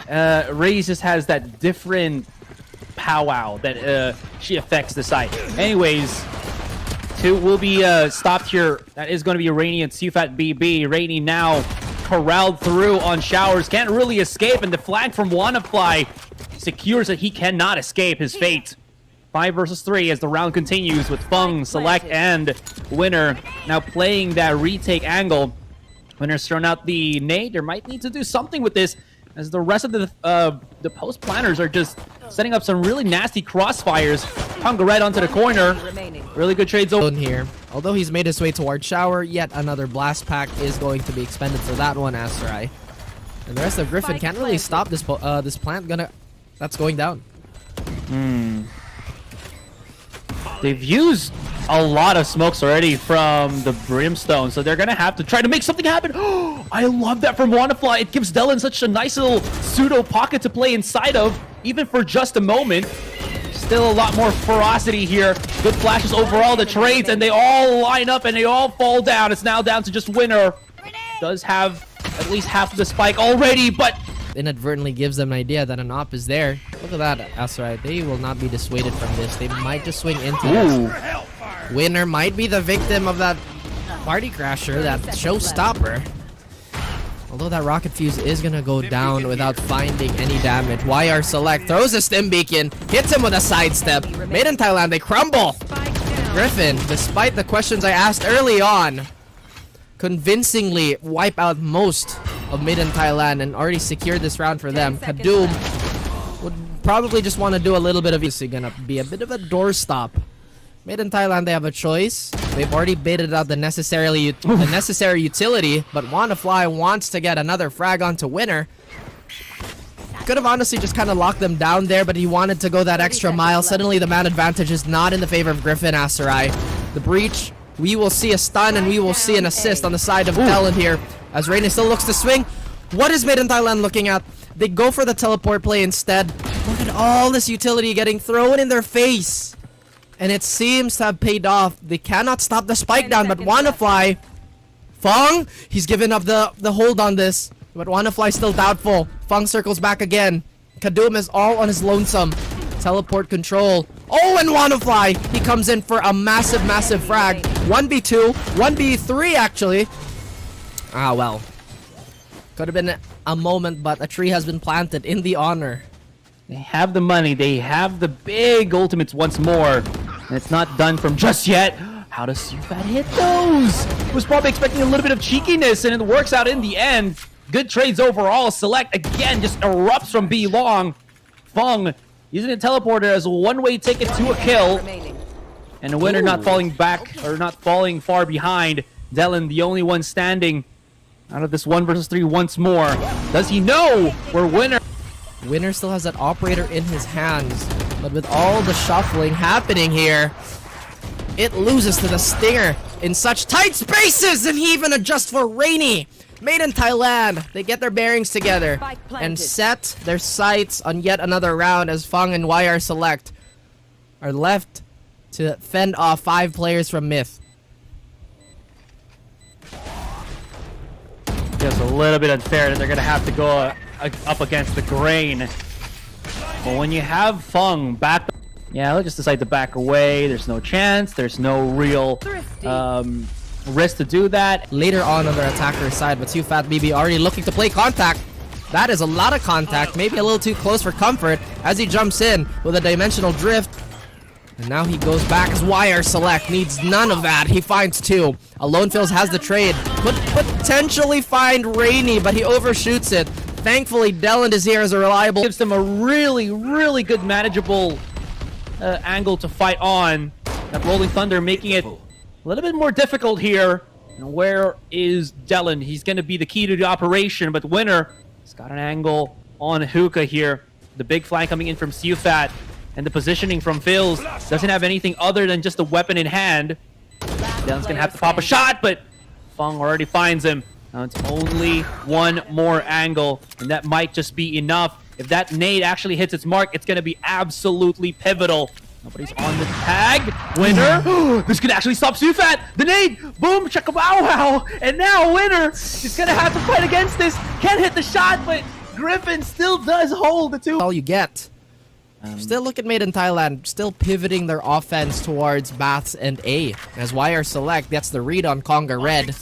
Raze just has that different powwow that she affects the site. Anyways, two will be stopped here. That is going to be Rainy and Sufat BB. Rainy now corralled through on Showers. Can't really escape, and the flag from WannaFly secures that he cannot escape his fate. 5 versus 3 as the round continues with Fung, Select, and Winner now playing that retake angle. Winner's thrown out the nade. There might need to do something with this, as the rest of the post planners are just setting up some really nasty crossfires. Hunger right onto the corner. Really good trades over here. Although he's made his way toward Shower, yet another blast pack is going to be expended for that one, Asterai. And the rest of Griffin can't really stop this this plant that's going down. They've used a lot of smokes already from the Brimstone, so they're gonna have to try to make something happen. I love that from WannaFly. It gives Dylan such a nice little pseudo pocket to play inside of, even for just a moment. Still a lot more ferocity here. Good flashes overall, the trades, and they all line up and they all fall down. It's now down to just Winner. Does have at least half of the spike already, but inadvertently gives them an idea that an op is there. Look at that, Asterai. They will not be dissuaded from this. They might just swing into this. Winner might be the victim of that party crasher, that showstopper. Although that rocket fuse is gonna go down without finding any damage. YR Select throws a stim beacon, hits him with a sidestep. Made in Thailand, they crumble. Griffin, despite the questions I asked early on, convincingly wipe out most of Mid in Thailand and already secured this round for them. Kadoom would probably just want to do a little bit of this. It's gonna be a bit of a doorstop. Mid in Thailand, they have a choice. They've already baited out the necessary utility, but WannaFly wants to get another frag onto Winner. Could have honestly just kind of locked them down there, but he wanted to go that extra mile. Suddenly, the man advantage is not in the favor of Griffin, Asterai. The breach, we will see a stun and we will see an assist on the side of Dylan here, as Rainy still looks to swing. What is Mid in Thailand looking at? They go for the teleport play instead. Look at all this utility getting thrown in their face. And it seems to have paid off. They cannot stop the spike down, but WannaFly, Fung, he's given up the hold on this. But WannaFly still doubtful. Fung circles back again. Kadoom is all on his lonesome. Teleport control. Oh, and WannaFly, he comes in for a massive frag. 1v2, 1v3 actually. Ah, well. Could have been a moment, but a tree has been planted in the honor. they have the money. They have the big ultimates once more. And it's not done from just yet. How does Sufat hit those? Was probably expecting a little bit of cheekiness, and it works out in the end. Good trades overall. Select again just erupts from B long. Fung using a teleporter as a one-way ticket to a kill. And the winner not falling back, or not falling far behind. Dylan, the only one standing out of this 1 versus 3 once more. Does he know where Winner? Winner still has that operator in his hands, but with all the shuffling happening here, it loses to the Stinger in such tight spaces, and he even adjusts for Rainy. Made in Thailand, they get their bearings together and set their sights on yet another round as Fung and YR Select are left to fend off 5 players from MiTH. Just a little bit unfair that they're going to have to go up against the grain. But when you have Fung back, yeah, they'll just decide to back away. There's no chance. There's no real risk to do that. Later on their attacker's side, but Sufat BB already looking to play contact. That is a lot of contact, maybe a little too close for comfort as he jumps in with a dimensional drift. And now he goes back as YR Select needs none of that. He finds 2. Alone Fills has the trade. Could potentially find Rainy, but he overshoots it. Thankfully, Dylan is here as a reliable. Gives them a really, really good manageable angle to fight on. That Rolling Thunder making it a little bit more difficult here. And where is Dylan? He's going to be the key to the operation, but Winner has got an angle on Hookah here. The big flank coming in from Sufat. And the positioning from Phils doesn't have anything other than just a weapon in hand. Dylan's gonna have to pop a shot, but Fung already finds him. Now it's only one more angle, and that might just be enough. If that nade actually hits its mark, it's gonna be absolutely pivotal. Nobody's on the tag. Winner. This could actually stop Sufat. The nade. Boom. Chakabow. And now Winner is gonna have to fight against this. Can't hit the shot, but Griffin still does hold the two. All you get. Still look at MiTH in Thailand, still pivoting their offense towards Baths and A. As YR Select gets the read on Conga Red.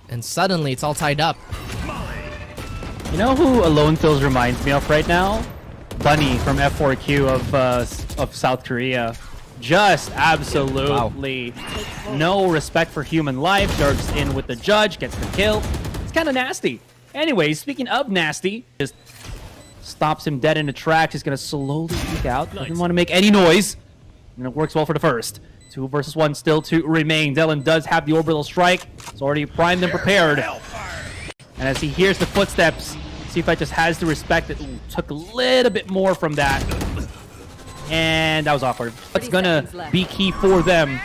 And suddenly it's all tied up. You know who Alone Fills reminds me of right now? Bunny from F4Q of South Korea. Just absolutely no respect for human life. Darts in with the judge, gets the kill. It's kind of nasty. Anyways, speaking of nasty, just stops him dead in the tracks. He's going to slowly peek out. Doesn't want to make any noise. And it works well for the first. 2 versus 1 still to remain. Dylan does have the orbital strike. It's already primed and prepared. And as he hears the footsteps, MiTH just has to respect it. Ooh, took a little bit more from that. And that was awkward. What's going to be key for them?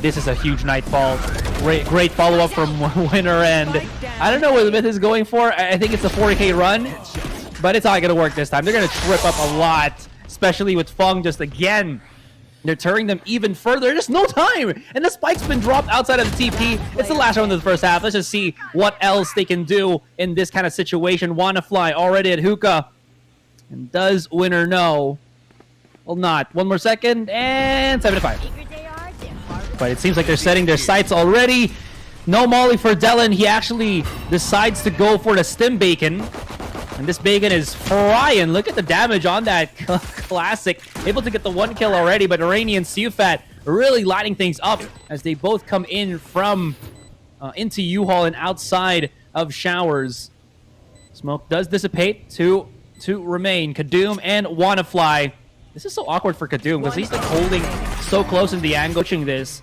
This is a huge nightfall. Great follow-up from Winner. And I don't know what MiTH is going for. I think it's a 40k run. But it's not going to work this time. They're going to trip up a lot. Especially with Fung just again deterring them even further. There's no time. And the spike's been dropped outside of the TP. It's the last round of the first half. Let's just see what else they can do in this kind of situation. WannaFly already at hookah. And does Winner know? Well, not. 1 more second. And 7-5. But it seems like they're setting their sights already. No molly for Dylan. He actually decides to go for the stim bacon. And this bacon is frying. Look at the damage on that classic. Able to get the 1 kill already, but Rainy and Siufat really lighting things up as they both come in from into U-Haul and outside of showers. Smoke does dissipate. Two remain. Kadoom and WannaFly. This is so awkward for Kadoom because he's like holding so close in the angle. Pushing this,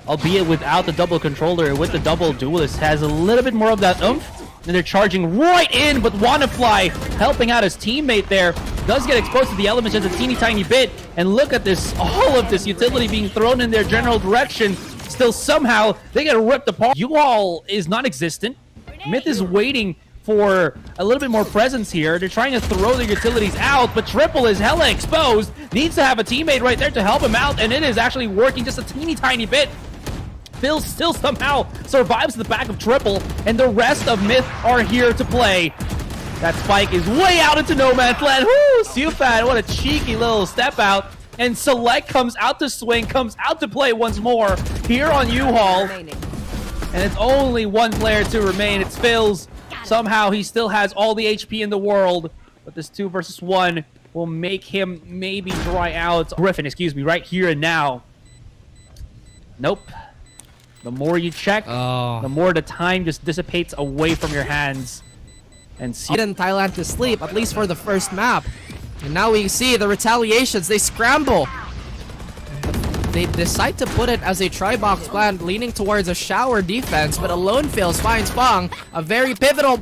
albeit without the double controller. With the double, Duelist has a little bit more of that oomph. And they're charging right in, but WannaFly helping out his teammate there. Does get exposed to the elements just a teeny tiny bit. And look at this, all of this utility being thrown in their general direction. Still somehow, they get ripped apart. U-Haul is non-existent. MiTH is waiting for a little bit more presence here. They're trying to throw the utilities out, but Triple is hella exposed. Needs to have a teammate right there to help him out, and it is actually working just a teeny tiny bit. Phil still somehow survives the back of Triple, and the rest of MiTH are here to play. That spike is way out into no man's land. Woo! Siufat, what a cheeky little step out. And Select comes out to swing, comes out to play once more here on U-Haul. And it's only 1 player to remain. It's Phil's. Somehow he still has all the HP in the world, but this 2 versus 1 will make him maybe dry out. Griffin, excuse me, right here and now. Nope. The more you check, the more the time just dissipates away from your hands. And In Thailand to sleep, at least for the first map. And now we see the retaliations. They scramble. They decide to put it as a tri-box plan, leaning towards a shower defense, but Alone Fails finds Fang, a very pivotal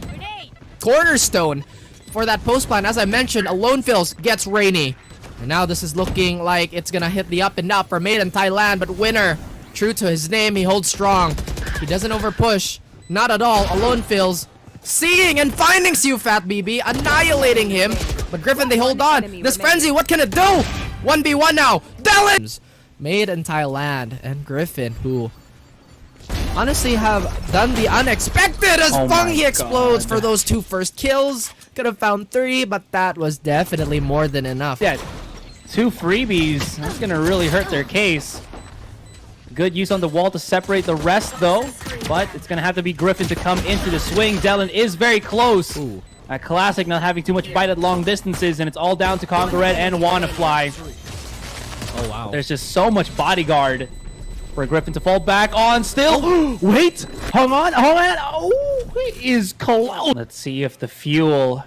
cornerstone for that post plan. As I mentioned, Alone Fails gets Rainy. And now this is looking like it's gonna hit the up and up for MiTH in Thailand, but Winner, true to his name, he holds strong. He doesn't overpush. Not at all. Alone Fails seeing and finding Siufat BB, annihilating him. But Griffin, they hold on. This frenzy, what can it do? 1v1 now. Dylan! MiTH in Thailand and Griffin, who honestly have done the unexpected as Fung he explodes for those 2 first kills. Could have found 3, but that was definitely more than enough. Yeah, 2 freebies. That's gonna really hurt their case. Good use on the wall to separate the rest, though. But it's going to have to be Griffin to come into the swing. Dylan is very close. Ooh. A classic not having too much bite at long distances. And it's all down to Conga Red and WannaFly. Oh, wow. There's just so much bodyguard for Griffin to fall back on still. Wait. Hang on. Hold on. Oh, it is close. Let's see if the fuel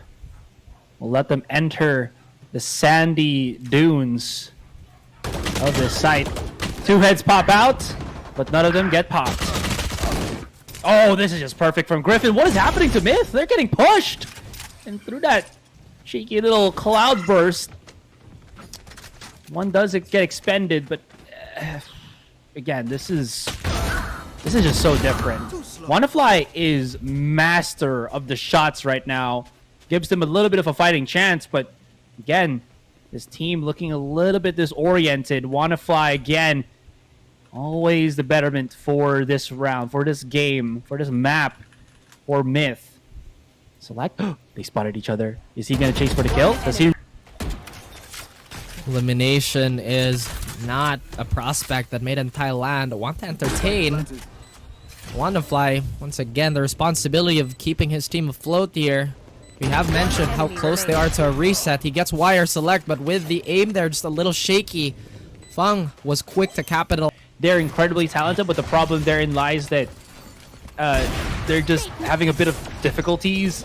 will let them enter the sandy dunes of this site. 2 heads pop out, but none of them get popped. Oh, this is just perfect from Griffin. What is happening to MiTH? They're getting pushed. And through that cheeky little cloud burst, one does get expended, but again, this is just so different. WannaFly is master of the shots right now. Gives them a little bit of a fighting chance, but again, this team looking a little bit disoriented. WannaFly again, always the betterment for this round, for this game, for this map, for MiTH. Select, They spotted each other. Is he gonna chase for the kill? Does he? Elimination is not a prospect that MiTH Thailand want to entertain. WannaFly, once again, the responsibility of keeping his team afloat here. We have mentioned how close they are to a reset. He gets wire select, but with the aim there, just a little shaky. Feng was quick to capitalize. They're incredibly talented, but the problem therein lies that they're just having a bit of difficulties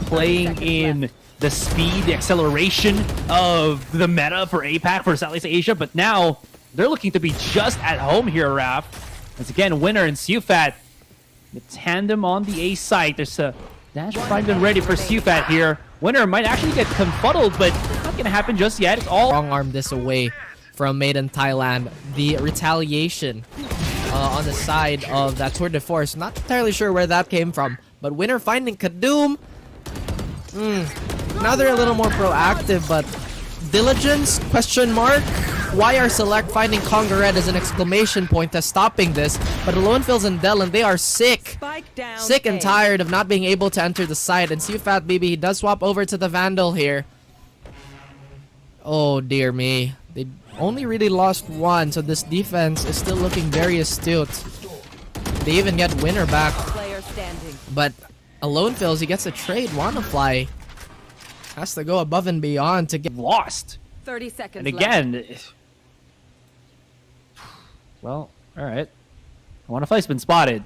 playing in the speed, the acceleration of the meta for APAC for Southeast Asia. But now they're looking to be just at home here, Raph. As again, Winner and Sufat, the tandem on the A site. There's a dash prime been ready for Sufat here. Winner might actually get confuddled, but not gonna happen just yet. It's all Strong arm this away from MiTH Thailand. The retaliation on the side of that tour de force. Not entirely sure where that came from, but Winner finding Kadum. Now they're a little more proactive, but diligence? Question mark. Wire select finding Conga Red as an exclamation point as stopping this, but Alonefils and Dellen, they are sick and tired of not being able to enter the site. And Sufat BB, he does swap over to the Vandal here. Oh dear me, they only really lost one, so this defense is still looking very astute. They even get Winner back, but Alonefils, he gets a trade. WannaFly has to go above and beyond to get lost. 30 seconds And again, well, all right. WannaFly's been spotted.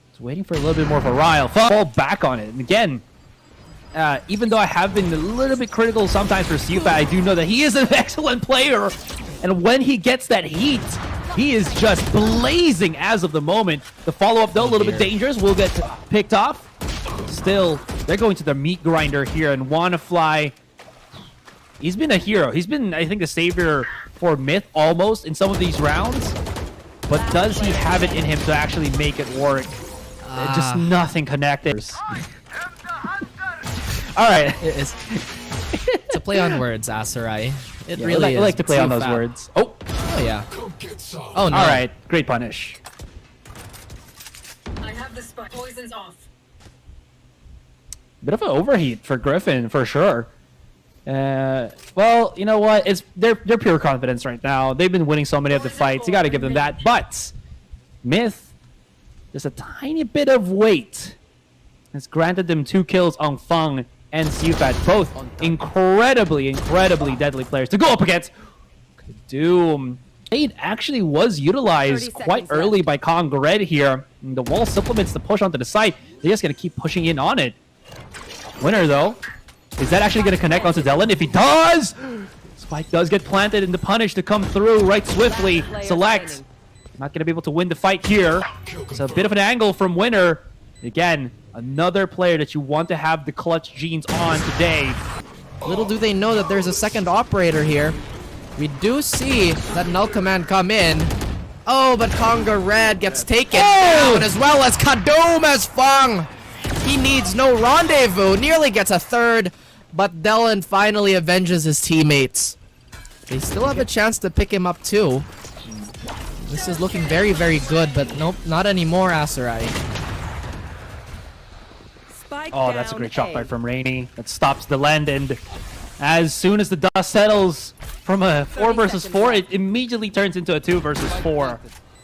It's waiting for a little bit more of a rile. Fall back on it. And again, even though I have been a little bit critical sometimes for Sufat, I do know that he is an excellent player. And when he gets that heat, he is just blazing as of the moment. The follow-up, though, a little bit dangerous. Will get picked off. Still, they're going to the meat grinder here. And WannaFly, he's been a hero. He's been, I think, the savior for MiTH almost in some of these rounds. But does he have it in him to actually make it work? Just nothing connected. All right. It's a play on words, Asarai. It Yeah, really I is. like to play on those Sufat. words. Oh, yeah. Oh no. all right. Great punish. I have the spot. Poison's off. Bit of an overheat for Griffin, for sure. Well, you know what? It's they're pure confidence right now. They've been winning so many of the fights. You got to give them that. But MiTH, just a tiny bit of weight has granted them 2 kills on Feng and Sufat, both incredibly deadly players to go up against. Doom. It actually was utilized quite early by Conga Red here. And the wall supplements the push onto the side. They're just going to keep pushing in on it. Winner, though. Is that actually going to connect onto Dellen? If he does! Spike does get planted and the punish to come through right swiftly. Select. Not going to be able to win the fight here. It's a bit of an angle from Winner. Again, another player that you want to have the clutch genes on today. Little do they know that there's a second operator here. We do see that null command come in. Oh, but Conga Red gets taken down as well as Kadum as Feng. He needs no rendezvous. Nearly gets a third, but Dellen finally avenges his teammates. They still have a chance to pick him up too. This is looking very good, but nope, not anymore, Asarai. Oh, that's a great shot fight from Rainey. That stops the land, and as soon as the dust settles from a 4 versus 4, it immediately turns into a 2 versus 4.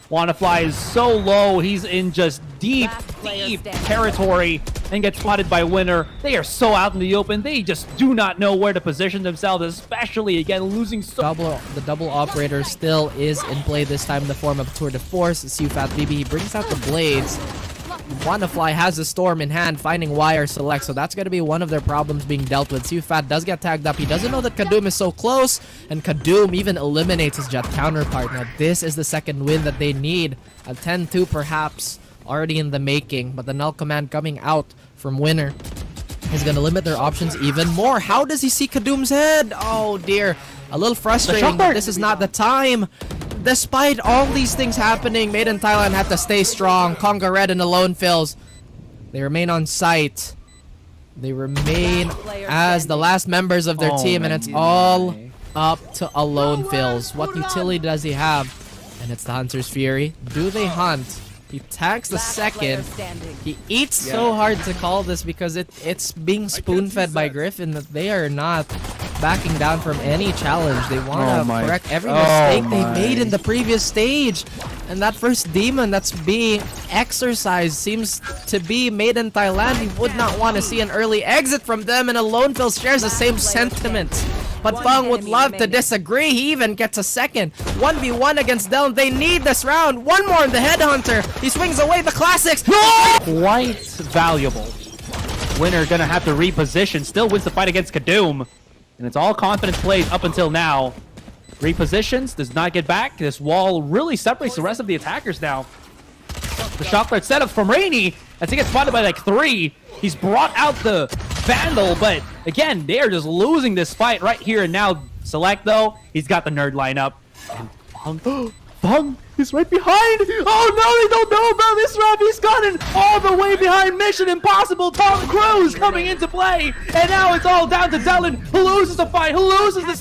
WannaFly is so low, he's in just deep territory and gets spotted by Winner. They are so out in the open, they just do not know where to position themselves, especially, again, losing so... The double operator still is in play, this time in the form of Tour de Force. Sufat BB brings out the blades. WannaFly has a storm in hand, finding wire select, so that's going to be one of their problems being dealt with. Sufat does get tagged up. He doesn't know that Kadum is so close, and Kadum even eliminates his Jet counterpart. Now, this is the second win that they need. A 10-2 perhaps already in the making, but the null command coming out from Winner is going to limit their options even more. How does he see Kadum's head? Oh, dear. A little frustrating, but this is not the time. Despite all these things happening, MiTH Thailand had to stay strong. Conga Red and Alonefils, they remain on site. They remain as the last members of their team, and it's all up to Alonefils. What utility does he have? And it's the Hunter's Fury. Do they hunt? He tanks the Last player second. standing. He eats so hard to call this because it's being spoon-fed by Griffin that they are not backing down from any challenge. They want to correct every mistake they made in the previous stage. And that first demon that's being exercised seems to be made in Thailand. He would not want to see an early exit from them, and Alonefil shares the same sentiment. But Fung would love to disagree. He even gets a second. 1v1 against Delon. They need this round. One more in the Headhunter. He swings away the classics. Quite valuable. Winner gonna have to reposition. Still wins the fight against Kadoom. And it's all confidence plays up until now. Repositions, does not get back. This wall really separates the rest of the attackers now. The shock threat setup from Rainy as he gets spotted by like 3. He's brought out the Vandal, but again, they are just losing this fight right here and now. Select though, he's got the nerd lineup. And Fung is right behind. Oh no, they don't know about this round. He's gotten all the way behind. Mission Impossible. Tom Cruise coming into play. And now it's all down to Delon, who loses the fight, who loses the